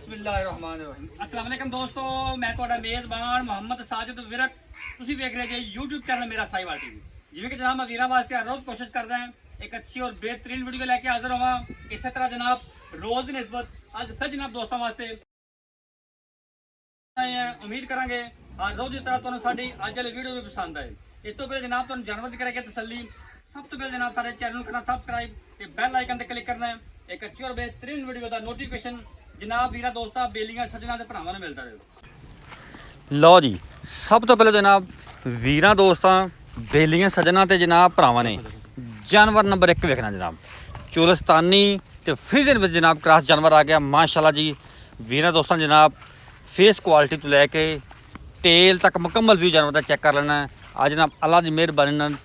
ਬਿਸਮਿਲ੍ਲਾਹਿਰਰਹਿਮਾਨਿਰਰਹੀਮ। अस्सलाम वालेकुम दोस्तों, मैं ਤੁਹਾਡਾ ਮੇਜ਼ਬਾਨ ਮੁਹੰਮਦ ਸਾਜਿਦ ਵਿਰਕ। ਤੁਸੀਂ ਵੇਖ ਰਹੇ ਜੀ YouTube ਚੈਨਲ ਮੇਰਾ ਸਾਈਵਾਲ ਟੀਵੀ। ਜਿਵੇਂ ਕਿ ਜਨਾਬ ਮੈਂ ਵੀਰਾਂ ਵਾਸਤੇ ਹਰ ਰੋਜ਼ ਕੋਸ਼ਿਸ਼ ਕਰਦਾ ਹਾਂ ਇੱਕ ਅੱਛੀ ਔਰ ਬਿਹਤਰੀਨ ਵੀਡੀਓ ਲੈ ਕੇ ਹਾਜ਼ਰ ਹੋਵਾਂ। ਇਸੇ ਤਰ੍ਹਾਂ ਜਨਾਬ ਰੋਜ਼ ਦੀ ਨਿਸਬਤ ਅੱਜ ਫਿਰ ਜਨਾਬ ਦੋਸਤਾਂ ਵਾਸਤੇ ਉਮੀਦ ਕਰਾਂਗੇ ਹਰ ਰੋਜ਼ ਦੀ ਤਰ੍ਹਾਂ ਤੁਹਾਨੂੰ ਸਾਡੀ ਅੱਜ ਵਾਲੀ ਵੀਡੀਓ ਵੀ ਪਸੰਦ ਆਏ। ਇਸ ਤੋਂ ਪਹਿਲਾਂ ਜਨਾਬ ਤੁਹਾਨੂੰ ਜਾਨਵਰ ਦੀ ਕਰਾਂਗੇ ਤਸੱਲੀ। ਸਭ ਤੋਂ ਪਹਿਲਾਂ ਜਨਾਬ ਸਾਡੇ ਚੈਨਲ ਨੂੰ ਕਰਨਾ ਸਬਸਕ੍ਰਾਈਬ ਤੇ ਬੈਲ ਆਈਕਨ ਤੇ ਕਲਿੱਕ ਕਰਨਾ ਹੈ। ਇੱਕ ਅੱਛੀ ਔਰ ਬਿਹਤਰੀਨ ਵੀਡੀਓ ਦਾ ਨੋਟੀਫਿਕੇਸ਼ਨ ਜਨਾਬ ਵੀਰਾਂ ਦੋਸਤਾਂ ਬੇਲੀਆਂ ਸੱਜਣਾ ਤੇ ਭਰਾਵਾਂ ਨੂੰ ਮਿਲਦਾ ਰਹੇ। ਲਓ ਜੀ, ਸਭ ਤੋਂ ਪਹਿਲਾਂ ਜਨਾਬ ਵੀਰਾਂ ਦੋਸਤਾਂ ਬੇਲੀਆਂ ਸੱਜਣਾ ਤੇ ਜਨਾਬ ਭਰਾਵਾਂ ਨੇ ਜਾਨਵਰ ਨੰਬਰ 1 ਵੇਖਣਾ ਜਨਾਬ ਚੋਲਸਤਾਨੀ ਤੇ ਫਰੀਜ਼ਨ ਵਿੱਚ ਜਨਾਬ ਕ੍ਰਾਸ ਜਾਨਵਰ ਆ ਗਿਆ ਮਾਸ਼ਾਅੱਲਾ ਜੀ। ਵੀਰਾਂ ਦੋਸਤਾਂ ਜਨਾਬ ਫੇਸ ਕੁਆਲਿਟੀ ਤੋਂ ਲੈ ਕੇ ਟੇਲ ਤੱਕ ਮੁਕੰਮਲ ਵਿਊ ਜਾਨਵਰ ਦਾ ਚੈੱਕ ਕਰ ਲੈਣਾ। ਅੱਜ ਜਨਾਬ ਅੱਲਾ ਦੀ ਮਿਹਰਬਾਨੀ ਨਾਲ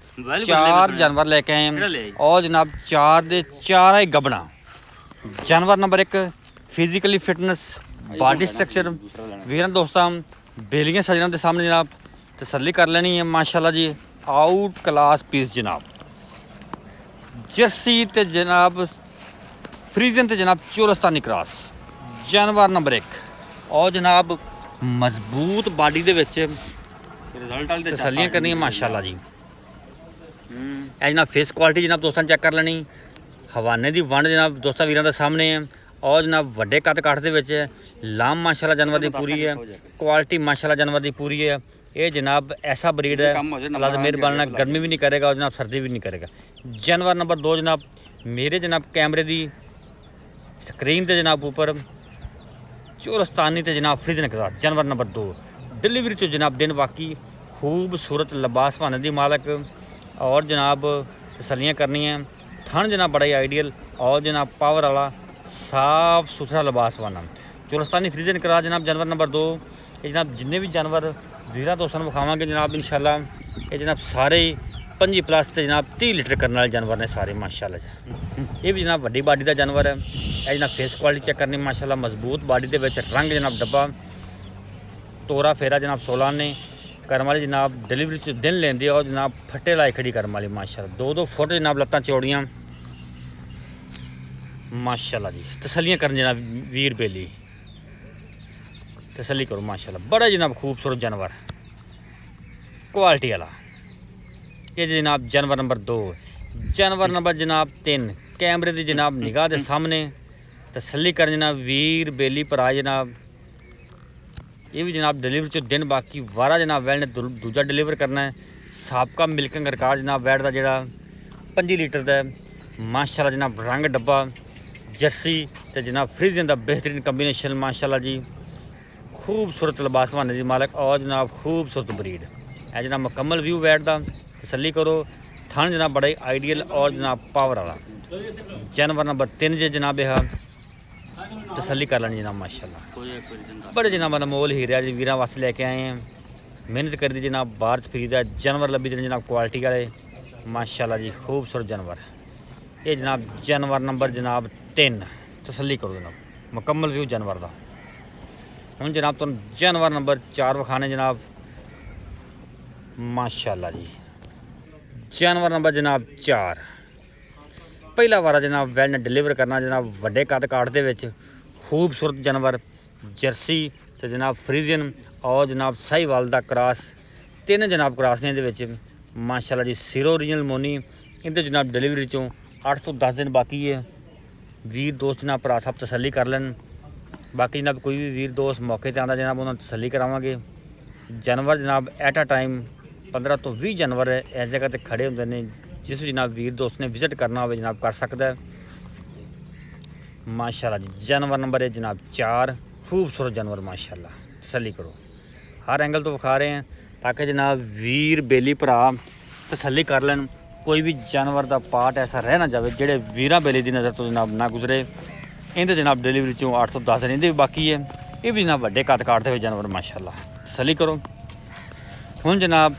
4 ਜਾਨਵਰ ਲੈ ਕੇ ਆਏ ਔਰ ਜਨਾਬ 4 ਦੇ 4 ਹੀ ਗੱਬਣਾ। ਜਾਨਵਰ number 1 physically fitness body structure ਵੀਰਾਂ ਦੋਸਤਾਂ ਬੇਲੀਆਂ ਸੱਜਣਾ ਦੇ ਸਾਹਮਣੇ ਜਨਾਬ ਤਸੱਲੀ ਕਰ ਲੈਣੀ ਹੈ ਮਾਸ਼ਾਅੱਲਾ ਜੀ। ਆਊਟ ਕਲਾਸ ਪੀਸ ਜਨਾਬ ਜਰਸੀ ਤੇ ਜਨਾਬ ਫਰੀਜ਼ਨ ਤੇ ਜਨਾਬ ਚੋਲਸਤਾਨੀ ਕ੍ਰਾਸ ਜਾਨਵਰ ਨੰਬਰ 1 ਔਰ ਜਨਾਬ ਮਜ਼ਬੂਤ ਬਾਡੀ ਦੇ ਵਿੱਚ ਰਿਜ਼ਲਟ ਵਾਲੀ ਤਸੱਲੀਆਂ ਕਰਨੀਆਂ ਮਾਸ਼ਾਅੱਲਾ ਜੀ। ਇਹ ਜਨਾਬ ਫੇਸ ਕੁਆਲਿਟੀ ਜਨਾਬ ਦੋਸਤਾਂ ਚੈੱਕ ਕਰ ਲੈਣੀ। ਹਵਾਨੇ ਦੀ ਵੰਡ ਜਨਾਬ ਦੋਸਤਾਂ ਵੀਰਾਂ ਦੇ ਸਾਹਮਣੇ ਹੈ ਔਰ ਜਨਾਬ ਵੱਡੇ ਕੱਦ ਕਾਠ ਦੇ ਵਿੱਚ ਲਾਮ ਮਾਸ਼ਾਅੱਲਾ ਜਾਨਵਰ ਦੀ ਪੂਰੀ ਹੈ। ਕੁਆਲਿਟੀ ਮਾਸ਼ਾਅੱਲਾ ਜਾਨਵਰ ਦੀ ਪੂਰੀ ਹੈ। ਇਹ ਜਨਾਬ ਐਸਾ ਬਰੀਡ ਹੈ ਅੱਲਾ ਦੀ ਮਿਹਰਬਾਨੀ ਨਾਲ ਗਰਮੀ ਵੀ ਨਹੀਂ ਕਰੇਗਾ ਔਰ ਜਨਾਬ ਸਰਦੀ ਵੀ ਨਹੀਂ ਕਰੇਗਾ। ਜਾਨਵਰ ਨੰਬਰ 2 ਜਨਾਬ ਮੇਰੇ ਜਨਾਬ ਕੈਮਰੇ ਦੀ ਸਕਰੀਨ ਤੇ ਜਨਾਬ ਉੱਪਰ ਚੋਲਸਤਾਨੀ ਤੇ ਜਨਾਬ ਫਰੀਜ਼ਨ ਕ੍ਰਾਸ ਜਾਨਵਰ ਨੰਬਰ 2 डिलीवरी चो जनाब दिन बाकी खूबसूरत लिबास पाने की मालक और जनाब तसलियाँ करनी है। थन जनाब बड़ा ही आइडियल और जनाब पावर वाला साफ सुथरा लिबास पाना। चोलस्तानी फ्रीजन करा जनाब जानवर नंबर 2 ये जनाब जिन्ने भी जानवर वीरा दोस्तों विखावे जनाब इंशाल्लाह ये जनाब सारे 25+ ते जनाब 30 लीटर करने वाले जानवर ने सारे माशाल्लाह। ये भी जनाब वड्डी बाडी का जानवर है। ये जनाब फेस क्वालिटी चेक करनी माशाल्लाह मजबूत बाडी के रंग जनाब डब्बा तोरा फेरा जनाब 16 ने करम वाली जनाब डिलीवरी च दिन लेंदी और जनाब फटे लाई खड़ी करम वाली माशाल्लाह 2-2 फुट जनाब लत्तां चौड़ियां माशाल्लाह जी। तसलियाँ करन जनाब वीर बेली तसली करो माशाल्लाह बड़ा जनाब खूबसूरत जानवर क्वालिटी वाला। ये जनाब जानवर नंबर 2 जानवर नंबर जनाब 3 कैमरे की जनाब निगाह के सामने तसली कर जनाब वीर बेली भरा जनाब। ये भी जनाब डिलीवरी चो दिन बाकी वारा जनाब वैल ने दूजा डिलीवर करना है। साबका मिल्किंग रिकॉर्ड जनाब वैट का जोड़ा 25 लीटर का माशाल्लाह जनाब रंग डब्बा जर्सी तो जनाब फ्रीजन का बेहतरीन कंबीनेशन माशाल्लाह जी। खूबसूरत लिबास बहाने की मालक और जनाब खूबसूरत ब्रीड है जनाब मुकम्मल व्यू वैट का तसली करो। थन जनाब बड़ा ही आइडियल और जनाब पावर वाला जानवर नंबर 3 जे जनाब यह तसली कर लेनी जनाब माशाल्लाह बड़े जनाब अनमोल हीरे जी वीर वास्ते लेके आए हैं। मेहनत कर दी जनाब बाहर च खरीदा जानवर लभी दे जनाब क्वालिटी वाले माशाल्लाह जी खूबसूरत जानवर। ये जनाब जानवर नंबर जनाब 3 तसली करो जनाब मुकम्मल व्यू जानवर का। हूँ जनाब तुम जानवर नंबर 4 विखाने जनाब माशाल्लाह जी। जानवर नंबर जनाब 4 पहला वारा जनाब वैल ने डिलीवर करना जनाब वड्डे कद काठ दे विच खूबसूरत जानवर जर्सी तो जनाब फ्रीजन और जनाब साहिवाल दा क्रॉस 3 जनाब क्रॉस ने माशाल्लाह जी। सिरो ओरिजिनल मोनी इनते जनाब डिलीवरी चों 8 तो 10 दिन बाकी है। वीर दोस्त जनाब भरा सब तसली कर लैन। बाकी जनाब कोई भी वीर दोस्त मौके पर आता जनाब उन्होंने तसली करावांगे। जानवर जनाब एट अ टाइम 15 तो 20 जानवर इस जगह पर खड़े होंगे ने जिस जनाब वीर दोस्त ने विजिट करना हो जनाब कर सकता है माशाल्लाह जी। जानवर नंबर है जनाब 4 खूबसूरत जानवर माशाल्लाह तसली करो। हर एंगल तो विखा रहे हैं ताकि जनाब वीर बेली भरा तसली कर लैन। कोई भी जानवर का पार्ट ऐसा रह ना जाए जेडे वीरा बेली की नज़र तो जनाब ना गुजरे। इनते जनाब डिलीवरी चों 8 तो 10 दिन भी बाकी है। ये भी जनाब वड्डे कद काट दे जानवर माशाल्लाह तसली करो। हुण जनाब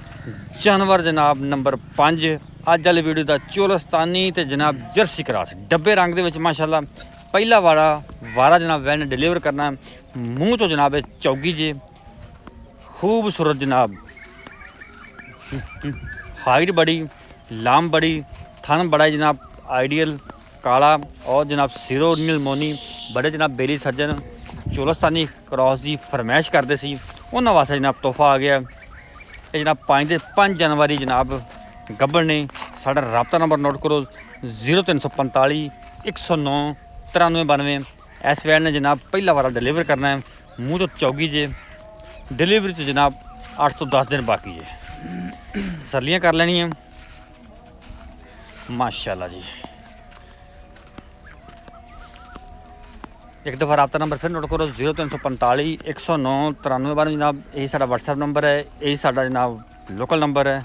जानवर जनाब नंबर 5 अज वाली वीडियो का चोलस्तानी तो जनाब जर्सी क्रॉस डब्बे रंग के माशाल्लाह पहला वारा जनाब वैल ने डिलीवर करना। मूँह चो जनाब चौगी जे खूबसूरत जनाब हाइट बड़ी लाम बड़ी थन बड़ा जनाब आइडियल काला और जनाब सिरो ओरिजिनल मोनी बड़े जनाब बेली सज्जन ਚੋਲਸਤਾਨੀ ਕ੍ਰਾਸ ਦੀ ਫਰਮਾਇਸ਼ ਕਰਦੇ ਸੀ ਉਹਨਾਂ ਵਾਸਤੇ ਜਨਾਬ ਤੋਹਫਾ ਆ ਗਿਆ। ਇਹ ਜਨਾਬ 5 ਜਨਵਰੀ ਜਨਾਬ ਗੱਭਣ ਨੇ। ਸਾਡਾ ਰਾਬਤਾ ਨੰਬਰ ਨੋਟ ਕਰੋ 0345 109 9392। ਇਸ ਵੈਨ ਨੇ ਜਨਾਬ ਪਹਿਲਾ ਵਾਰਾ डिलीवर करना है, मूँह तो चौगी जे। डिलीवरी तो जनाब 8 ਤੋਂ 10 दिन बाकी है। तसल्लियाँ कर लेनी है माशाल्लाह जी। एक दफ़ा राबता नंबर फिर नोट करो 0345 109 9392 जनाब। यही साडा WhatsApp नंबर है, यही साडा जनाब लोकल नंबर है।